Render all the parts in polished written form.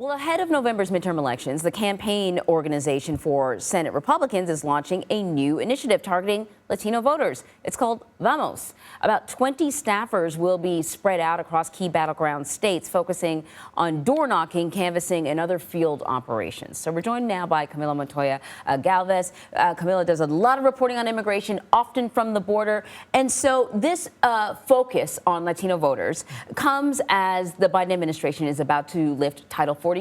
Well, ahead of November's midterm elections, the campaign organization for Senate Republicans is launching a new initiative targeting Latino voters. It's called Vamos. About 20 staffers will be spread out across key battleground states, focusing on door knocking, canvassing, and other field operations. So we're joined now by Camilo Montoya-Galvez. Camilo does a lot of reporting on immigration, often from the border. And so this focus on Latino voters comes as the Biden administration is about to lift Title 42.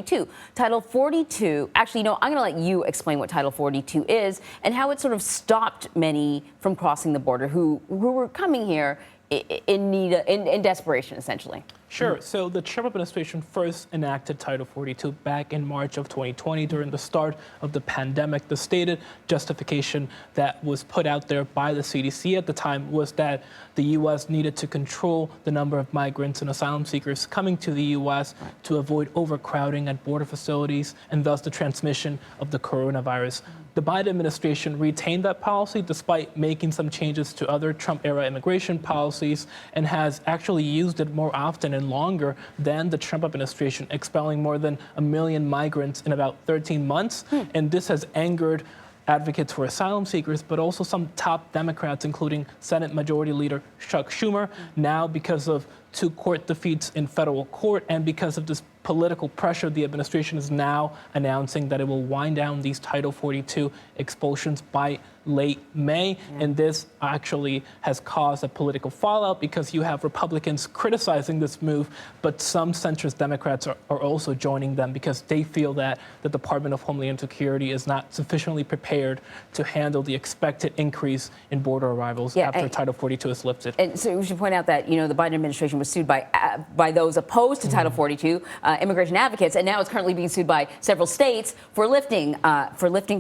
Title 42, actually, no, I'm going to let you explain what Title 42 is and how it sort of stopped many from crossing the border who were coming here in desperation, essentially. Sure. So the Trump administration first enacted Title 42 back in March of 2020 during the start of the pandemic. The stated justification that was put out there by the CDC at the time was that the U.S. needed to control the number of migrants and asylum seekers coming to the U.S. to avoid overcrowding at border facilities and thus the transmission of the coronavirus. The Biden administration retained that policy despite making some changes to other Trump-era immigration policies and has actually used it more often and longer than the Trump administration, expelling more than 1 million migrants in about 13 months. And this has angered advocates for asylum seekers, but also some top Democrats, including Senate Majority Leader Chuck Schumer, now because of 2 court defeats in federal court and because of this political pressure, the administration is now announcing that it will wind down these Title 42 expulsions by late May. And this actually has caused a political fallout because you have Republicans criticizing this move, but some centrist Democrats are also joining them because they feel that the Department of Homeland Security is not sufficiently prepared to handle the expected increase in border arrivals after Title 42 is lifted. And so we should point out that, the Biden administration was sued by those opposed to Title 42, immigration advocates, and now it's currently being sued by several states for lifting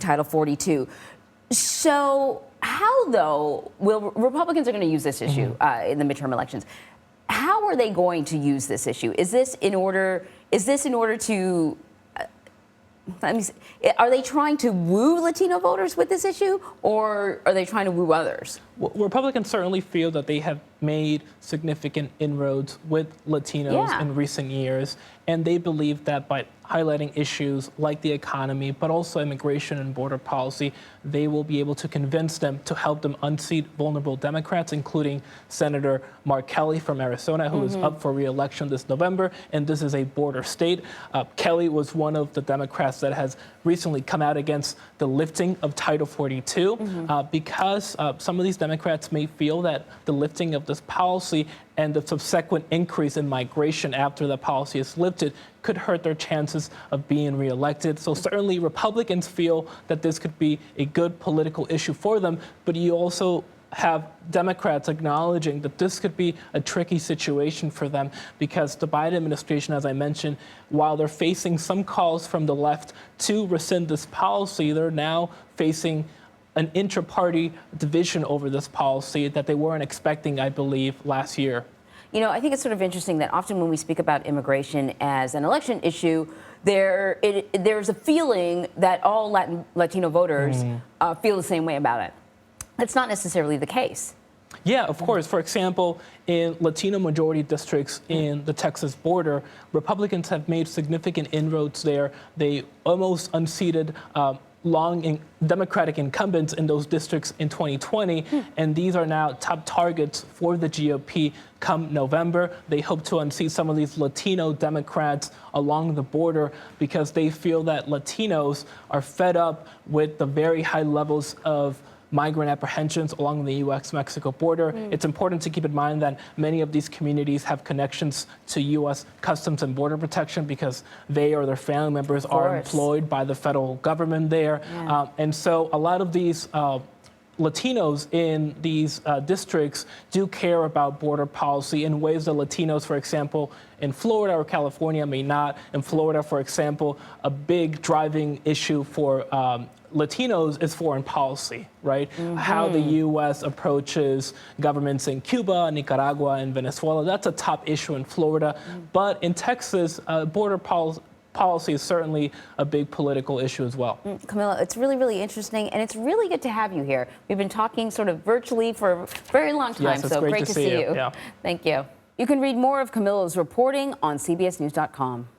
Title 42. So how, though, will Republicans are going to use this issue in the midterm elections? How are they going to use this issue? Is this in order to are they trying to woo Latino voters with this issue, or are they trying to woo others? Well, Republicans certainly feel that they have made significant inroads with Latinos in recent years, and they believe that by highlighting issues like the economy, but also immigration and border policy, they will be able to convince them to help them unseat vulnerable Democrats, including Senator Mark Kelly from Arizona, who is up for re-election this November, and this is a border state. Kelly was one of the Democrats that has recently come out against the lifting of Title 42 because some of these Democrats may feel that the lifting of this policy and the subsequent increase in migration after the policy is lifted could hurt their chances of being reelected. So certainly Republicans feel that this could be a good political issue for them, but you also have Democrats acknowledging that this could be a tricky situation for them because the Biden administration, as I mentioned, while they're facing some calls from the left to rescind this policy, they're now facing an intra-party division over this policy that they weren't expecting, I believe, last year. I think it's sort of interesting that often when we speak about immigration as an election issue, there's a feeling that all Latino voters feel the same way about it. That's not necessarily the case. Yeah, of course. For example, in Latino majority districts in the Texas border, Republicans have made significant inroads there. They almost unseated Democratic incumbents in those districts in 2020, and these are now top targets for the GOP come November. They hope to unseat some of these Latino Democrats along the border because they feel that Latinos are fed up with the very high levels of migrant apprehensions along the U.S.-Mexico border. It's important to keep in mind that many of these communities have connections to U.S. Customs and Border Protection because they or their family members are employed by the federal government there. And so a lot of these Latinos in these districts do care about border policy in ways that Latinos, for example, in Florida or California may not. In Florida, for example, a big driving issue for Latinos is foreign policy, right? How the U.S. approaches governments in Cuba, Nicaragua, and Venezuela. That's a top issue in Florida. But in Texas, border policy is certainly a big political issue as well. Camilo, it's really, really interesting, and it's really good to have you here. We've been talking sort of virtually for a very long time, yes, so great to see you. Yeah. Thank you. You can read more of Camilo's reporting on CBSNews.com.